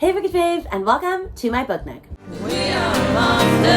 Hey Bookish Babes, and welcome to my book nook. We are monsters.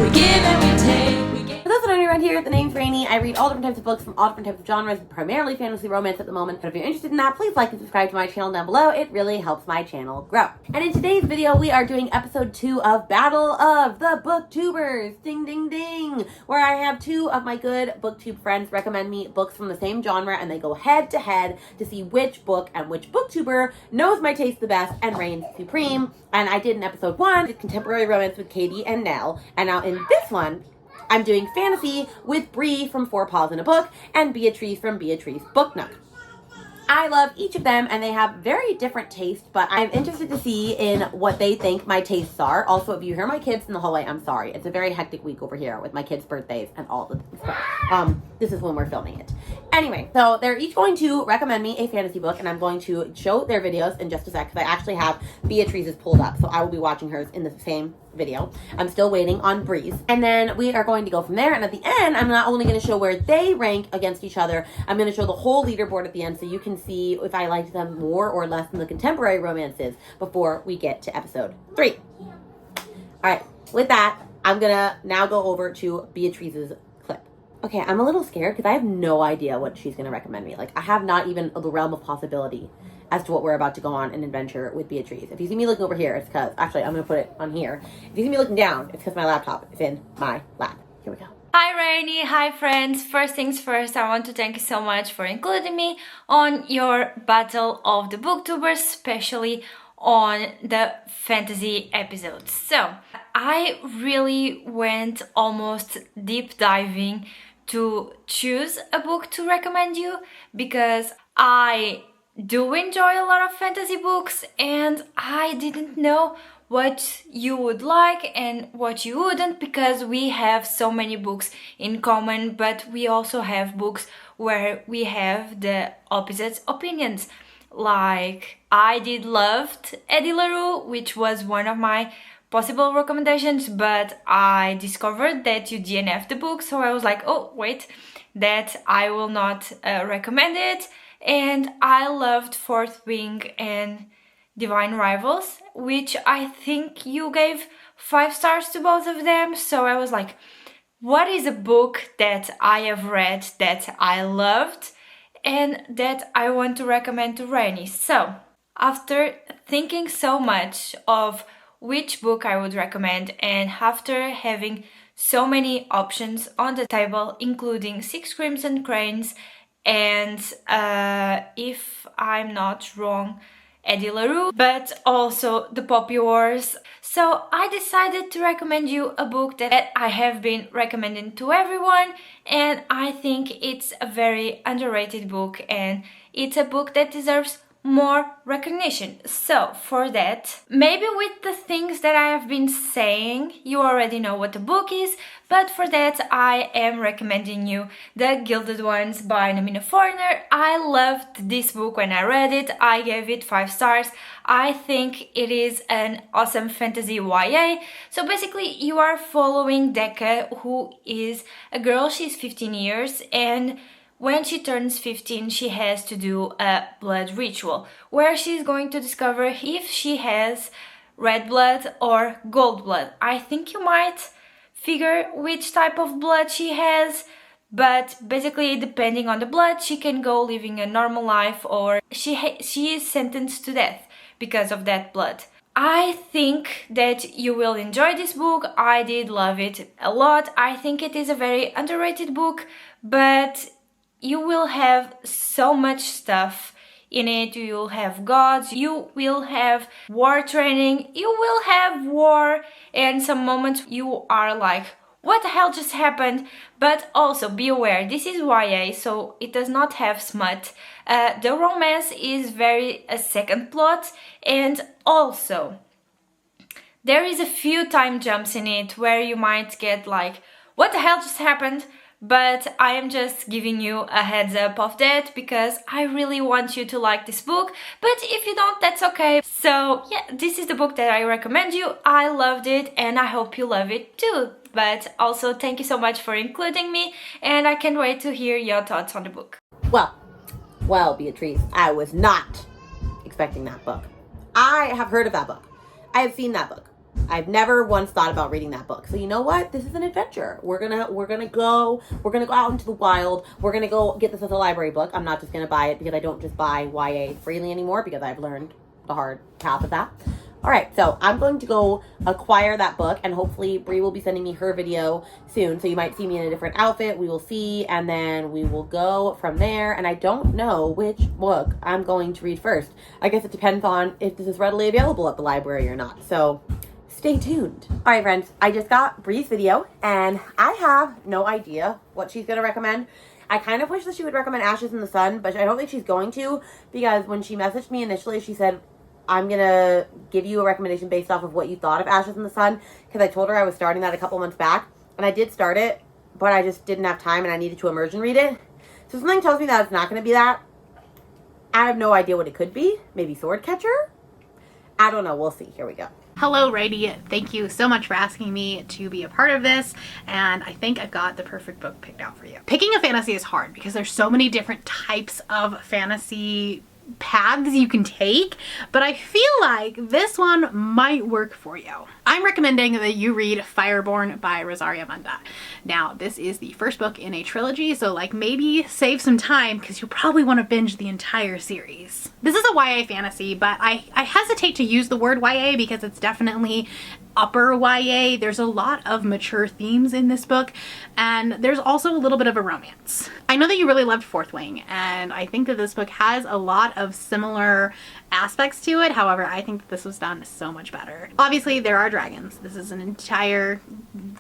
We give and we take. For those that aren't around here, the name's Rainy. I read all different types of books from all different types of genres, primarily fantasy romance at the moment. But if you're interested in that, please like and subscribe to my channel down below. It really helps my channel grow. And in today's video, we are doing episode 2 of Battle of the Booktubers. Ding, ding, ding. Where I have 2 of my good booktube friends recommend me books from the same genre, and they go head to head to see which book and which booktuber knows my taste the best and reigns supreme. And I did in episode 1, contemporary romance with Katie and Nell. And now in this one, I'm doing fantasy with Bri from Four Paws in a Book and Beatriz from Beatriz Book Nook. I love each of them, and they have very different tastes, but I'm interested to see in what they think my tastes are. Also, if you hear my kids in the hallway, I'm sorry. It's a very hectic week over here with my kids' birthdays and all the stuff. This is when we're filming it. Anyway, so they're each going to recommend me a fantasy book, and I'm going to show their videos in just a sec, because I actually have Beatriz's pulled up, so I will be watching hers in the same video. I'm still waiting on Bri's. And then we are going to go from there, and at the end, I'm not only going to show where they rank against each other, I'm going to show the whole leaderboard at the end so you can see if I liked them more or less than the contemporary romances before we get to episode 3. Alright, with that, I'm going to now go over to Beatriz's clip. Okay, I'm a little scared because I have no idea what she's going to recommend me. Like, I have not even the realm of possibility as to what we're about to go on an adventure with Beatriz. If you see me looking over here, it's because, actually, I'm going to put it on here. If you see me looking down, it's because my laptop is in my lap. Here we go. Hi Rainy, hi friends. First things first, I want to thank you so much for including me on your Battle of the Booktubers, especially on the fantasy episodes. So, I really went almost deep diving to choose a book to recommend you because I do enjoy a lot of fantasy books and I didn't know what you would like and what you wouldn't, because we have so many books in common, but we also have books where we have the opposite opinions. Like, I did loved Eddie LaRue, which was one of my possible recommendations, but I discovered that you DNF'd the book, so I was like, oh wait, that I will not recommend it. And I loved Fourth Wing and Divine Rivals, which I think you gave 5 stars to both of them. So I was like, what is a book that I have read that I loved and that I want to recommend to Rainy? So after thinking so much of which book I would recommend, and after having so many options on the table, including Six Crimson Cranes and if I'm not wrong, Eddie LaRue, but also The Poppy Wars. So I decided to recommend you a book that I have been recommending to everyone, and I think it's a very underrated book and it's a book that deserves more recognition. So for that, maybe with the things that I have been saying, you already know what the book is, but for that I am recommending you The Gilded Ones by Namina Foreigner. I loved this book when I read it. I gave it 5 stars. I think it is an awesome fantasy YA. So basically you are following Decca, who is a girl. She's 15 years, and when she turns 15, she has to do a blood ritual where she's going to discover if she has red blood or gold blood. I think you might figure which type of blood she has, but basically depending on the blood, she can go living a normal life or she is sentenced to death because of that blood. I think that you will enjoy this book. I did love it a lot. I think it is a very underrated book, but you will have so much stuff in it. You will have gods, you will have war training, you will have war, and some moments you are like, what the hell just happened? But also be aware, this is YA, so it does not have smut. The romance is very a second plot, and also there is a few time jumps in it where you might get like, what the hell just happened? But I am just giving you a heads up of that because I really want you to like this book, but if you don't, that's okay. So yeah, this is the book that I recommend you. I loved it and I hope you love it too. But also thank you so much for including me, and I can't wait to hear your thoughts on the book. Well, Beatriz, I was not expecting that book. I have heard of that book. I have seen that book. I've never once thought about reading that book. So you know what? This is an adventure. We're gonna go out into the wild. We're gonna go get this as a library book. I'm not just gonna buy it because I don't just buy YA freely anymore because I've learned the hard path of that. All right, so I'm going to go acquire that book, and hopefully Bri will be sending me her video soon. So you might see me in a different outfit. We will see, and then we will go from there. And I don't know which book I'm going to read first. I guess it depends on if this is readily available at the library or not. So stay tuned. All right, friends, I just got Bri's video, and I have no idea what she's going to recommend. I kind of wish that she would recommend Ashes in the Sun, but I don't think she's going to, because when she messaged me initially, she said, I'm going to give you a recommendation based off of what you thought of Ashes in the Sun, because I told her I was starting that a couple months back, and I did start it, but I just didn't have time, and I needed to immersion read it. So something tells me that it's not going to be that. I have no idea what it could be. Maybe Swordcatcher? I don't know. We'll see. Here we go. Hello, Rainy. Thank you so much for asking me to be a part of this, and I think I've got the perfect book picked out for you. Picking a fantasy is hard because there's so many different types of fantasy paths you can take, but I feel like this one might work for you. I'm recommending that you read Fireborne by Rosaria Munda. Now, this is the first book in a trilogy, so like maybe save some time because you'll probably want to binge the entire series. This is a YA fantasy, but I hesitate to use the word YA because it's definitely upper YA. There's a lot of mature themes in this book, and there's also a little bit of a romance. I know that you really loved Fourth Wing, and I think that this book has a lot of similar aspects to it. However, I think that this was done so much better. Obviously, there are dragons. This is an entire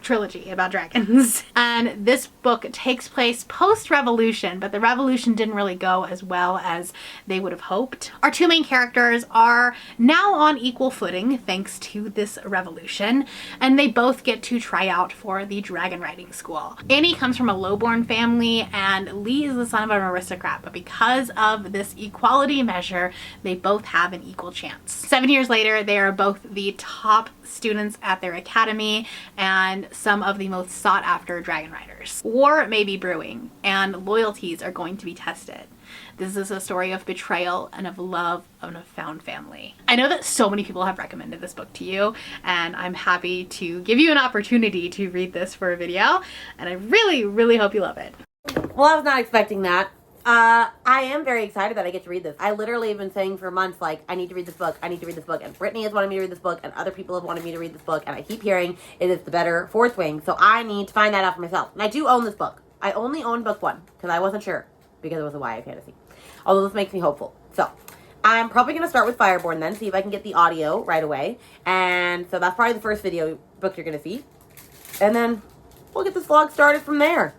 trilogy about dragons. And this book takes place post-revolution, but the revolution didn't really go as well as they would have hoped. Our two main characters are now on equal footing thanks to this revolution, and they both get to try out for the dragon riding school. Annie comes from a lowborn family, and Lee is the son of an aristocrat, but because of this equality measure, they both have an equal chance. 7 years later, they are both the top students at their academy and some of the most sought after dragon riders. War may be brewing, and loyalties are going to be tested. This is a story of betrayal and of love and of found family. I know that so many people have recommended this book to you, and I'm happy to give you an opportunity to read this for a video, and I really, really hope you love it. Well, I was not expecting that. I am very excited that I get to read this. I literally have been saying for months, like, I need to read this book, I need to read this book, and Brittany has wanted me to read this book, and other people have wanted me to read this book, and I keep hearing it is the better Fourth Wing, so I need to find that out for myself. And I do own this book. I only own book one, because I wasn't sure, because it was a YA fantasy. Although this makes me hopeful. So, I'm probably going to start with Fireborne then, see if I can get the audio right away, and so that's probably the first video book you're going to see. And then, we'll get this vlog started from there.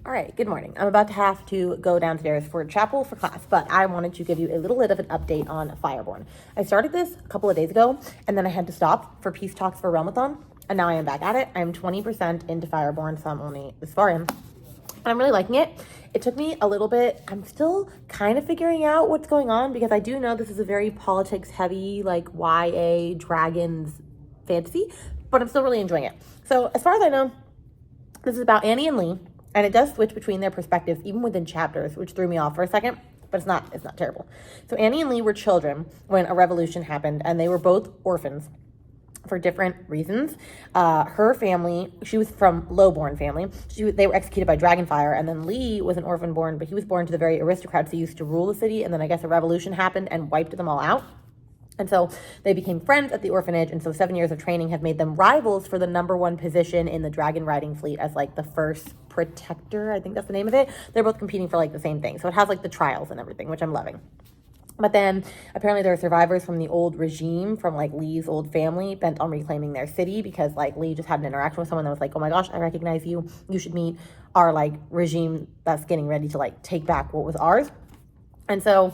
All right, good morning. I'm about to have to go downstairs for chapel for class, but I wanted to give you a little bit of an update on Fireborne. I started this a couple of days ago, and then I had to stop for peace talks for Realmathon, and now I am back at it. I'm 20% into Fireborne, so I'm only this far in. And I'm really liking it. It took me a little bit. I'm still kind of figuring out what's going on, because I do know this is a very politics-heavy, like YA dragons fantasy, but I'm still really enjoying it. So as far as I know, this is about Annie and Lee. And it does switch between their perspectives, even within chapters, which threw me off for a second, but it's not terrible. So Annie and Lee were children when a revolution happened, and they were both orphans for different reasons. Her family, she was from lowborn family. They were executed by Dragonfire, and then Lee was an orphan born, but he was born to the very aristocrats who used to rule the city, and then I guess a revolution happened and wiped them all out. And so they became friends at the orphanage, and so 7 years of training have made them rivals for the #1 position in the dragon riding fleet as like the first protector, I think that's the name of it. They're both competing for like the same thing. So it has like the trials and everything, which I'm loving. But then apparently there are survivors from the old regime from like Lee's old family bent on reclaiming their city, because like Lee just had an interaction with someone that was like, oh my gosh, I recognize you. You should meet our like regime that's getting ready to like take back what was ours. And so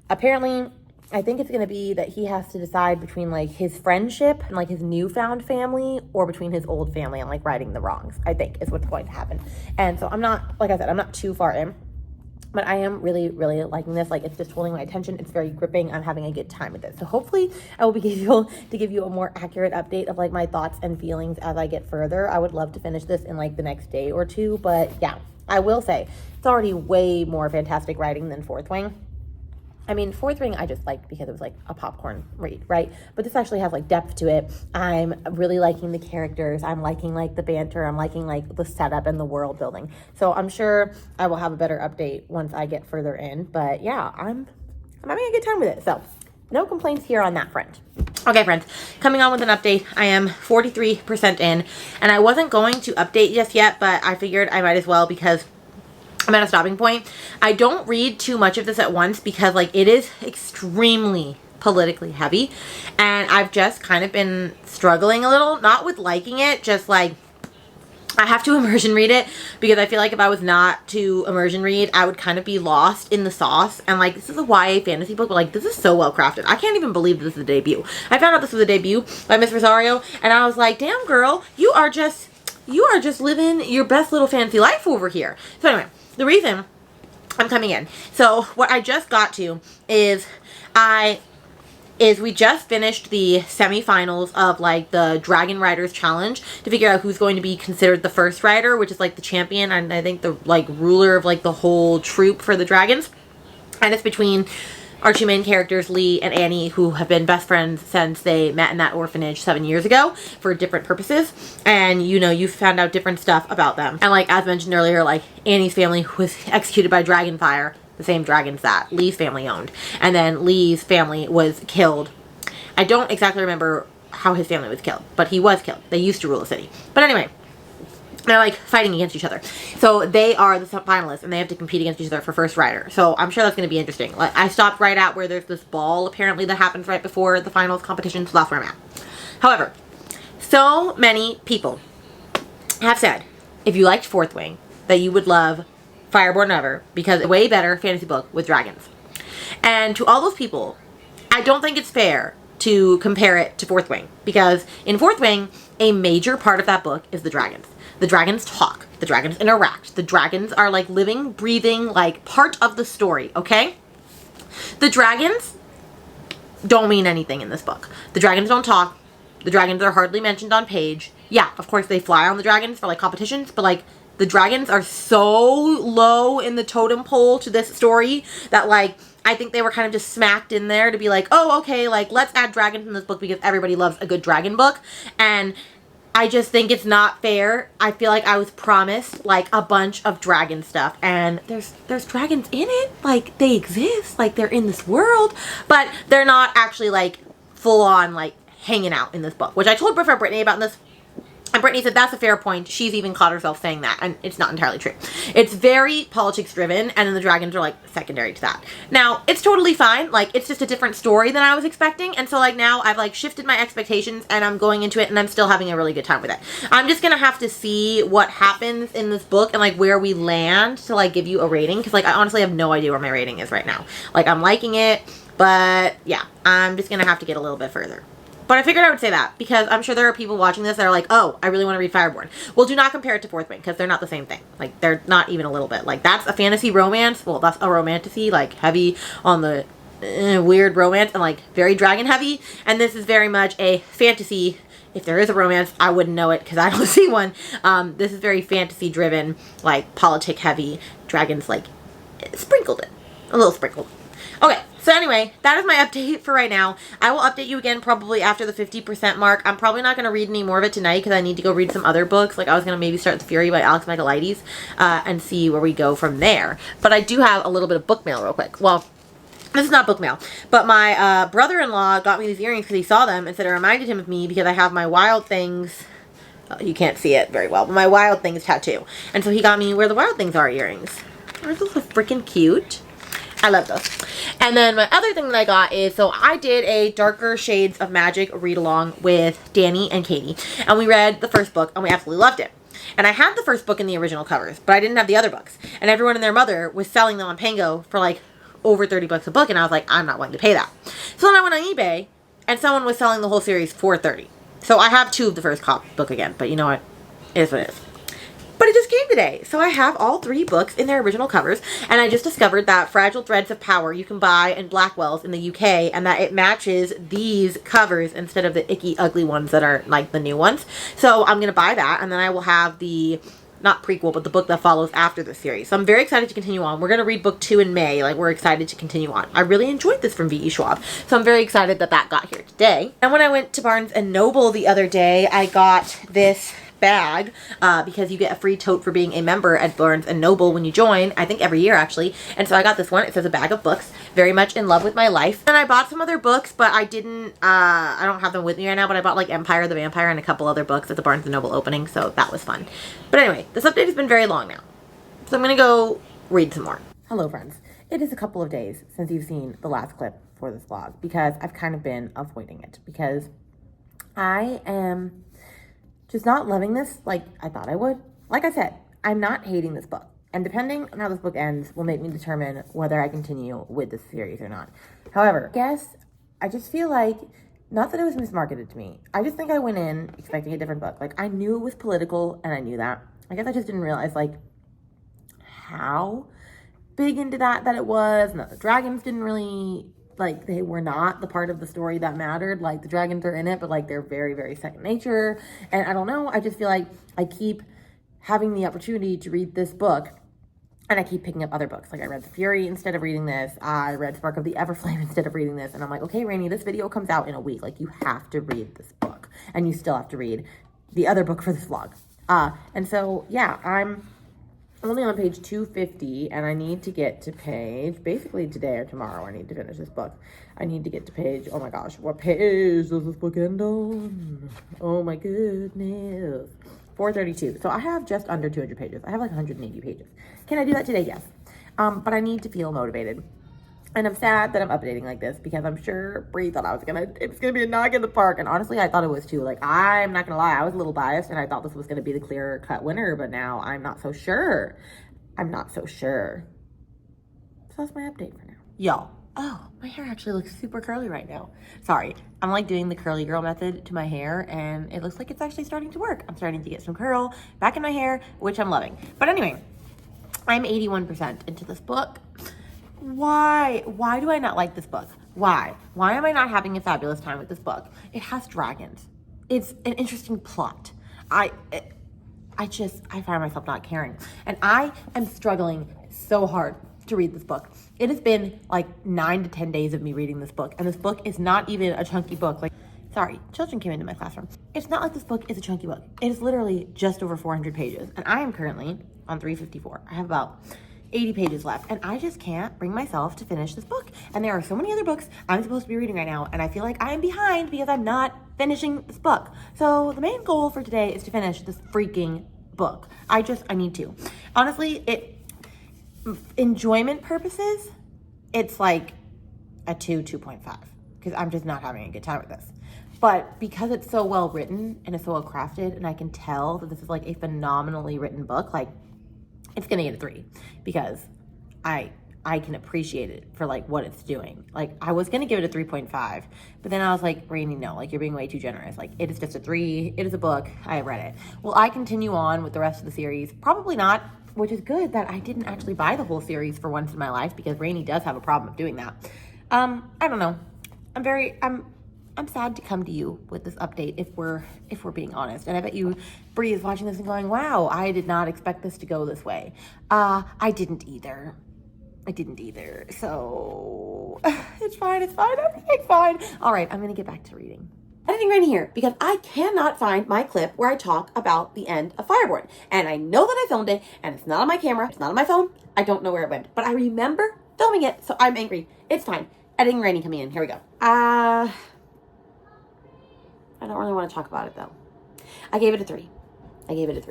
apparently I think it's going to be that he has to decide between like his friendship and like his newfound family, or between his old family and like righting the wrongs, I think is what's going to happen. And so I'm not, like I said, I'm not too far in, but I am really, really liking this. Like, it's just holding my attention. It's very gripping. I'm having a good time with it. So hopefully I will be able to give you a more accurate update of like my thoughts and feelings as I get further. I would love to finish this in like the next day or two, but yeah. I will say, it's already way more fantastic writing than Fourth Wing. I mean, Fourth Wing I just liked because it was like a popcorn read, right? But this actually has like depth to it. I'm really liking the characters. I'm liking like the banter. I'm liking like the setup and the world building. So I'm sure I will have a better update once I get further in. But yeah, I'm having a good time with it. So no complaints here on that front. Okay, friends, coming on with an update. I am 43% in, and I wasn't going to update just yet, but I figured I might as well because I'm at a stopping point. I don't read too much of this at once because like it is extremely politically heavy, and I've just kind of been struggling a little, not with liking it, just like I have to immersion read it because I feel like if I was not to immersion read, I would kind of be lost in the sauce. And like, this is a YA fantasy book, but like, this is so well crafted. I can't even believe this is a debut. I found out this was a debut by Miss Rosario, and I was like, damn girl, you are just living your best little fantasy life over here. So anyway, the reason I'm coming in. So what I just got to is we just finished the semifinals of like the Dragon Riders Challenge to figure out who's going to be considered the first rider, which is like the champion and I think the like ruler of like the whole troop for the dragons. And it's between our two main characters, Lee and Annie, who have been best friends since they met in that orphanage 7 years ago for different purposes. And, you know, you found out different stuff about them. And, like, as mentioned earlier, like, Annie's family was executed by Dragonfire, the same dragons that Lee's family owned. And then Lee's family was killed. I don't exactly remember how his family was killed, but he was killed. They used to rule the city. But anyway, they're like fighting against each other. So they are the finalists and they have to compete against each other for first rider. So I'm sure that's going to be interesting. Like, I stopped right at where there's this ball apparently that happens right before the finals competition. So that's where I'm at. However, so many people have said, if you liked Fourth Wing, that you would love Fireborne Ever because it's a way better fantasy book with dragons. And to all those people, I don't think it's fair to compare it to Fourth Wing because in Fourth Wing, a major part of that book is the dragons. The dragons talk. The dragons interact. The dragons are like living, breathing, like part of the story, okay? The dragons don't mean anything in this book. The dragons don't talk. The dragons are hardly mentioned on page. Yeah, of course they fly on the dragons for like competitions, but like the dragons are so low in the totem pole to this story that like I think they were kind of just smacked in there to be like, oh, okay, like let's add dragons in this book because everybody loves a good dragon book. And I just think it's not fair. I feel like I was promised like a bunch of dragon stuff and there's dragons in it. Like they exist, like they're in this world, but they're not actually like full on like hanging out in this book, which I told Brittany about in this. And Brittany said that's a fair point. She's even caught herself saying that, and it's not entirely true. It's very politics driven, and then the dragons are like secondary to that. Now, it's totally fine. Like, it's just a different story than I was expecting, and so like now I've like shifted my expectations, and I'm going into it, and I'm still having a really good time with it. I'm just gonna have to see what happens in this book and like where we land to like give you a rating, because like I honestly have no idea where my rating is right now. Like, I'm liking it, but yeah, I'm just gonna have to get a little bit further. But I figured I would say that because I'm sure there are people watching this that are like, oh, I really want to read Fireborne. Well, do not compare it to Fourth Wing because they're not the same thing. Like, they're not even a little bit. Like, that's a fantasy romance. Well, that's a romantasy, like, heavy on the weird romance and, like, very dragon heavy. And this is very much a fantasy. If there is a romance, I wouldn't know it because I don't see one. This is very fantasy driven, like, politic heavy. Dragons, like, sprinkled it. A little sprinkled. Okay. So anyway, that is my update for right now. I will update you again probably after the 50% mark. I'm probably not going to read any more of it tonight because I need to go read some other books. Like I was going to maybe start The Fury by Alex Michaelides and see where we go from there. But I do have a little bit of book mail real quick. Well, this is not book mail, but my brother-in-law got me these earrings because he saw them and said it reminded him of me because I have my Wild Things. You can't see it very well, but my Wild Things tattoo. And so he got me Where the Wild Things Are earrings. Aren't those so freaking cute? I love those. And then my other thing that I got is, so I did a Darker Shades of Magic read along with Danny and Katie. And we read the first book and we absolutely loved it. And I had the first book in the original covers, but I didn't have the other books. And everyone and their mother was selling them on Pango for like over 30 bucks a book. And I was like, I'm not willing to pay that. So then I went on eBay and someone was selling the whole series for $30. So I have 2 of the first book again, but you know what? It is what it is. But it just came today. So I have all 3 books in their original covers. And I just discovered that Fragile Threads of Power you can buy in Blackwell's in the UK. And that it matches these covers instead of the icky, ugly ones that are like the new ones. So I'm going to buy that. And then I will have the not prequel, but the book that follows after the series. So I'm very excited to continue on. We're going to read book 2 in May. Like, we're excited to continue on. I really enjoyed this from V.E. Schwab. So I'm very excited that that got here today. And when I went to Barnes & Noble the other day, I got this bag because you get a free tote for being a member at Barnes & Noble when you join, I think every year actually. And so I got this one. It says a bag of books. Very much in love with my life. And I bought some other books, but I didn't, I don't have them with me right now, but I bought like Empire the Vampire and a couple other books at the Barnes & Noble opening, so that was fun. But anyway, this update has been very long now, so I'm gonna go read some more. Hello friends. It is a couple of days since you've seen the last clip for this vlog because I've kind of been avoiding it because I am just not loving this like I thought I would. Like I said, I'm not hating this book. And depending on how this book ends will make me determine whether I continue with this series or not. However, I just feel like, not that it was mismarketed to me. I just think I went in expecting a different book. Like, I knew it was political and I knew that. I guess I just didn't realize like how big into that it was. And that the dragons didn't really, like, they were not the part of the story that mattered. Like, the dragons are in it, but like they're very, very second nature. And I don't know, I just feel like I keep having the opportunity to read this book and I keep picking up other books. Like, I read The Fury instead of reading this. I read Spark of the Everflame instead of reading this. And I'm like, okay, Rainy, this video comes out in a week. Like, you have to read this book. And you still have to read the other book for this vlog. And so, yeah, I'm only on page 250. And I need to get to page, basically today or tomorrow, I need to finish this book. I need to get to page, oh my gosh, what page does this book end on? Oh my goodness. 432. So I have just under 200 pages. I have like 180 pages. Can I do that today? Yes. But I need to feel motivated. And I'm sad that I'm updating like this because I'm sure Bri thought it was gonna be a knock in the park. And honestly, I thought it was too. Like, I'm not gonna lie, I was a little biased and I thought this was gonna be the clear cut winner, but now I'm not so sure. I'm not so sure. So that's my update for now. Y'all. Oh, my hair actually looks super curly right now. Sorry, I'm like doing the curly girl method to my hair and it looks like it's actually starting to work. I'm starting to get some curl back in my hair, which I'm loving. But anyway, I'm 81% into this book. Why do I not like this book? Why am I not having a fabulous time with this book? It has dragons. It's an interesting plot. I find myself not caring. And I am struggling so hard to read this book. It has been like 9 to 10 days of me reading this book, and this book is not even a chunky book. Like, sorry, children came into my classroom. It's not like this book is a chunky book. It is literally just over 400 pages, and I am currently on 354. I have about 80 pages left, and I just can't bring myself to finish this book. And there are so many other books I'm supposed to be reading right now, and I feel like I am behind because I'm not finishing this book. So the main goal for today is to finish this freaking book. I need to. Honestly, enjoyment purposes, it's like a 2.5 because I'm just not having a good time with this. But because it's so well written and it's so well crafted, and I can tell that this is like a phenomenally written book, like, it's gonna get a 3 because I can appreciate it for like what it's doing. Like, I was gonna give it a 3.5, but then I was like, Rainy, no, like, you're being way too generous. Like, it is just a 3. It is a book. I read it. Will I continue on with the rest of the series? Probably not, which is good that I didn't actually buy the whole series for once in my life because Rainy does have a problem of doing that. I don't know. I'm sad to come to you with this update if we're being honest. And I bet you, Bri, is watching this and going, wow, I did not expect this to go this way. I didn't either. So it's fine. Everything's fine. All right, I'm gonna get back to reading. Editing right here because I cannot find my clip where I talk about the end of Fireborne. And I know that I filmed it and it's not on my camera. It's not on my phone. I don't know where it went, but I remember filming it. So I'm angry. It's fine. Editing Rainy coming in. Here we go. I don't really want to talk about it though. I gave it a 3. Okay? I gave it a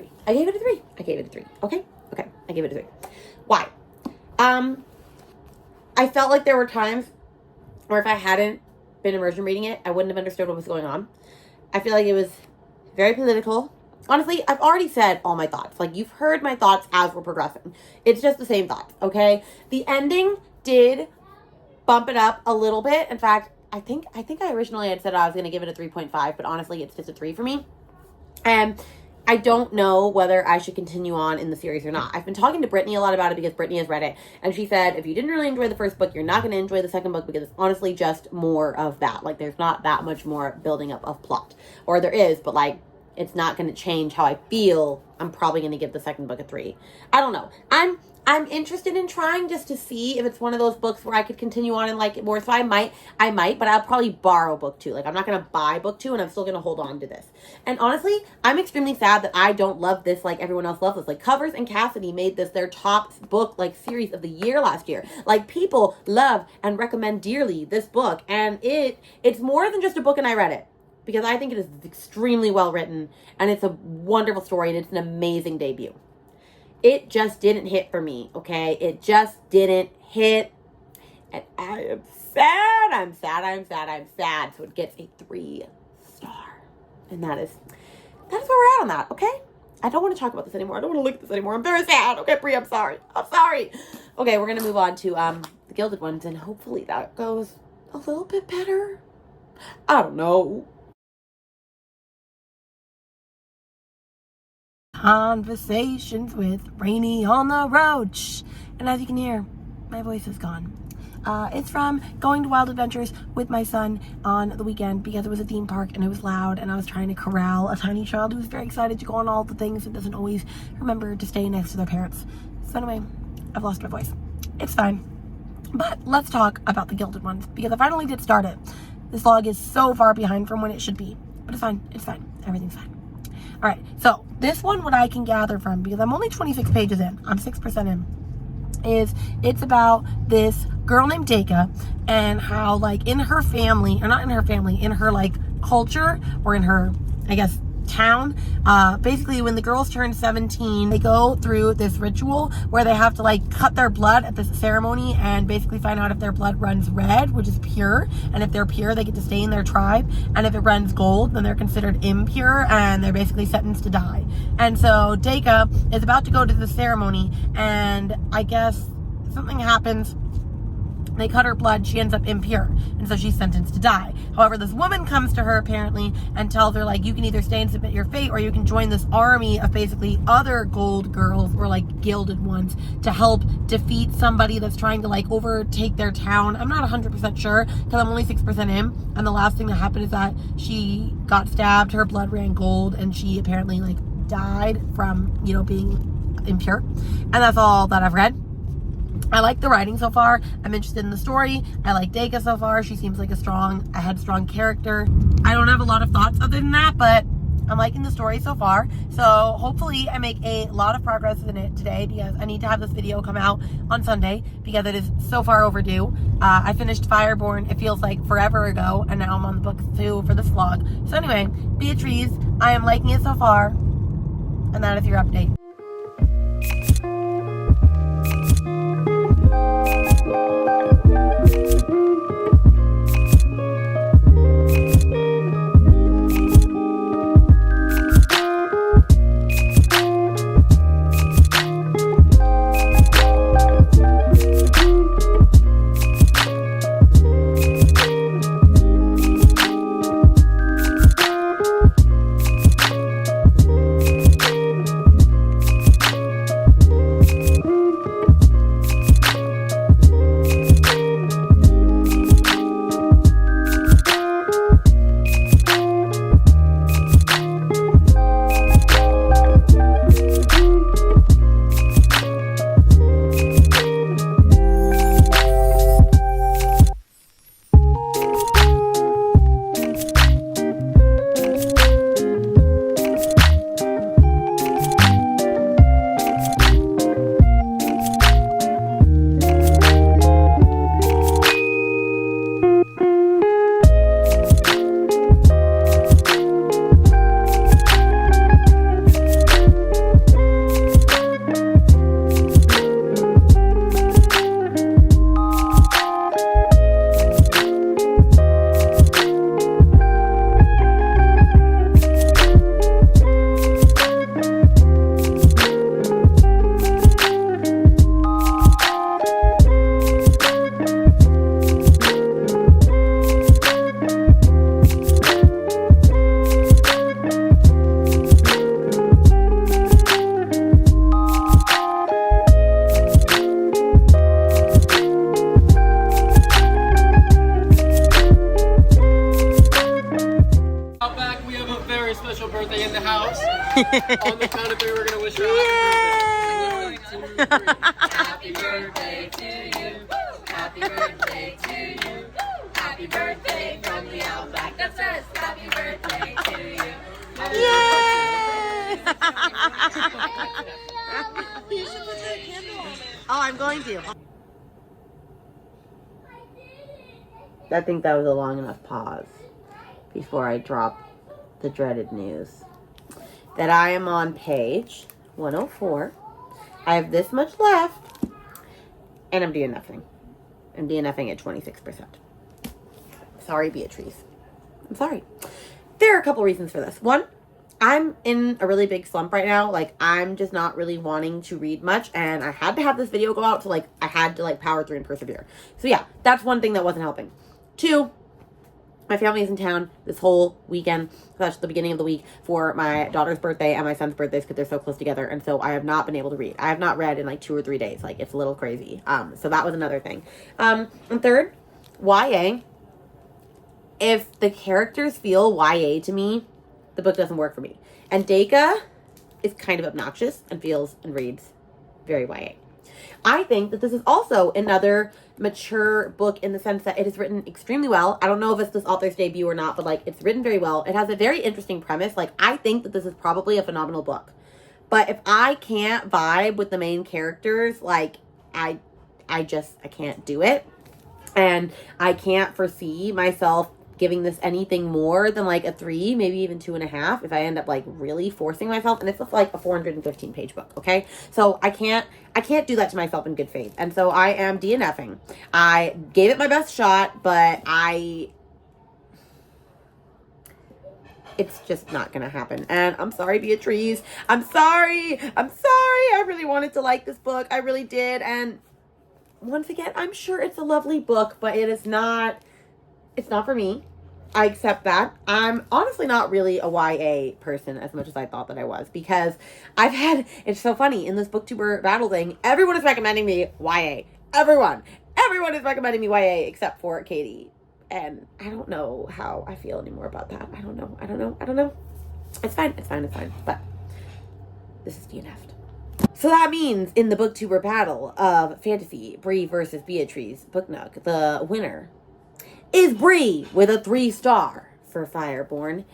3. Why? I felt like there were times where if I hadn't been immersion reading it, I wouldn't have understood what was going on. I feel like it was very political. Honestly, I've already said all my thoughts. Like, you've heard my thoughts as we're progressing. It's just the same thoughts, okay? The ending did bump it up a little bit. In fact, I think I originally had said I was going to give it a 3.5, but honestly, it's just a 3 for me. And I don't know whether I should continue on in the series or not. I've been talking to Brittany a lot about it because Brittany has read it. And she said, if you didn't really enjoy the first book, you're not going to enjoy the second book because it's honestly just more of that. Like, there's not that much more building up of plot. Or there is, but like, it's not going to change how I feel, I'm probably going to give the second book a 3. I don't know. I'm interested in trying just to see if it's one of those books where I could continue on and like it more. So I might, but I'll probably borrow book 2. Like, I'm not going to buy book 2, and I'm still going to hold on to this. And honestly, I'm extremely sad that I don't love this like everyone else loves this. Like, Covers and Cassidy made this their top book, like, series of the year last year. Like, people love and recommend dearly this book. And it's more than just a book and I read it. Because I think it is extremely well written, and it's a wonderful story, and it's an amazing debut. It just didn't hit for me, okay? It just didn't hit. And I am sad. I'm sad. So it gets a 3-star. And that is where we're at on that, okay? I don't want to talk about this anymore. I don't want to look at this anymore. I'm very sad. Okay, Bri, I'm sorry. Okay, we're going to move on to the Gilded Ones, and hopefully that goes a little bit better. I don't know. Conversations with Rainy on the road. Shh. And as you can hear, my voice is gone. It's from going to Wild Adventures with my son on the weekend because it was a theme park and it was loud and I was trying to corral a tiny child who's very excited to go on all the things and doesn't always remember to stay next to their parents. So anyway, I've lost my voice. It's fine. But let's talk about the Gilded Ones because I finally did start it. This log is so far behind from when it should be. But it's fine. It's fine. Everything's fine. All right, so this one, what I can gather from, because I'm only 26 pages in, I'm 6% in, is it's about this girl named Deka and how, like, in her family, or not in her family, in her, like, culture, or in her, I guess, town, basically when the girls turn 17, they go through this ritual where they have to, like, cut their blood at this ceremony and basically find out if their blood runs red, which is pure, and if they're pure, they get to stay in their tribe, and if it runs gold, then they're considered impure, and they're basically sentenced to die. And so Deka is about to go to the ceremony, and I guess something happens. They cut her blood, she ends up impure, and so she's sentenced to die. However, this woman comes to her apparently and tells her, like, you can either stay and submit your fate, or you can join this army of basically other gold girls, or like Gilded Ones, to help defeat somebody that's trying to, like, overtake their town. I'm not 100% sure because I'm only 6% in, and the last thing that happened is that she got stabbed, her blood ran gold, and she apparently, like, died from, you know, being impure. And that's all that I've read. I like the writing so far. I'm interested in the story. I like Deka so far. She seems like a headstrong character. I don't have a lot of thoughts other than that, but I'm liking the story so far. So hopefully I make a lot of progress in it today because I need to have this video come out on Sunday because it is so far overdue. I finished Fireborne, it feels like forever ago, and now I'm on the book 2 for this vlog. So anyway, Beatriz, I am liking it so far, and that is your update. in the house. On the count of three, we're gonna wish her a happy birthday. 1, 2, 3. Happy birthday to you. Happy birthday to you. Happy birthday from the Outback that says happy birthday to you. Yay! Oh, I'm going to. I think that was a long enough pause before I drop the dreaded news that I am on page 104. I have this much left, and I'm DNFing. I'm DNFing at 26%. Sorry, Beatriz. I'm sorry. There are a couple reasons for this. One, I'm in a really big slump right now. Like, I'm just not really wanting to read much, and I had to have this video go out, so, like, I had to, like, power through and persevere. So, yeah, that's one thing that wasn't helping. Two, my family is in town this whole weekend. That's the beginning of the week for my daughter's birthday and my son's birthdays because they're so close together, and so I have not been able to read. I have not read in, like, 2 or 3 days. Like, it's a little crazy. So that was another thing. And third, YA. If the characters feel YA to me, the book doesn't work for me. And Deka is kind of obnoxious and feels and reads very YA. I think that this is also another mature book in the sense that it is written extremely well. I don't know if it's this author's debut or not, but, like, it's written very well. It has a very interesting premise. Like, I think that this is probably a phenomenal book. But if I can't vibe with the main characters, like, I can't do it. And I can't foresee myself giving this anything more than, like, a 3, maybe even 2.5 if I end up, like, really forcing myself. And it's just, like, a 415 page book, okay? So I can't do that to myself in good faith. And so I am DNFing. I gave it my best shot, but it's just not gonna happen. And I'm sorry, Beatriz. I'm sorry. I really wanted to like this book. I really did. And once again, I'm sure it's a lovely book, but it's not for me. I accept that. I'm honestly not really a YA person as much as I thought that I was, because it's so funny, in this booktuber battle thing, everyone is recommending me YA. Everyone is recommending me YA except for Katie. And I don't know how I feel anymore about that. I don't know. It's fine. But this is DNF'd. So that means in the booktuber battle of fantasy, Bri versus Beatriz Book Nook, the winner is Bri with a 3-star for Fireborne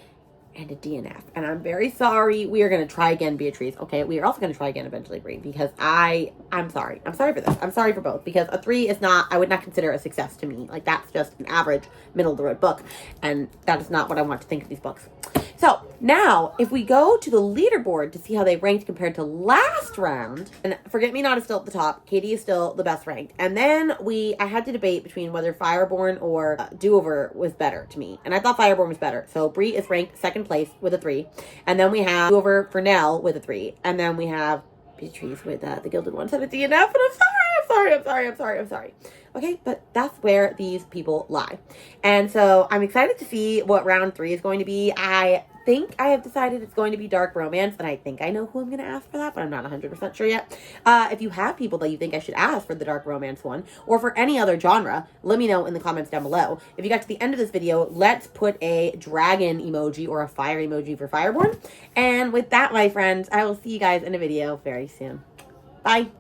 and a DNF. And I'm very sorry. We are going to try again, Beatriz. Okay, we are also going to try again eventually, Bri, because I'm sorry. I'm sorry for this. I'm sorry for both, because a 3 is not, I would not consider a success to me. Like, that's just an average, middle-of-the-road book, and that is not what I want to think of these books. So now, if we go to the leaderboard to see how they ranked compared to last round, and Forget Me Not is still at the top, Katie is still the best ranked. And then I had to debate between whether Fireborne or Do-Over was better to me. And I thought Fireborne was better. So Bri is ranked 2nd place with a 3. And then we have Do-Over for Nell with a 3. And then we have Beatriz with the Gilded Ones and a DNF. And I'm sorry. Okay, but that's where these people lie. And so I'm excited to see what round 3 is going to be. I think I have decided it's going to be dark romance, and I think I know who I'm going to ask for that, but I'm not 100% sure yet. If you have people that you think I should ask for the dark romance one, or for any other genre, let me know in the comments down below. If you got to the end of this video, let's put a dragon emoji or a fire emoji for Fireborne. And with that, my friends, I will see you guys in a video very soon. Bye!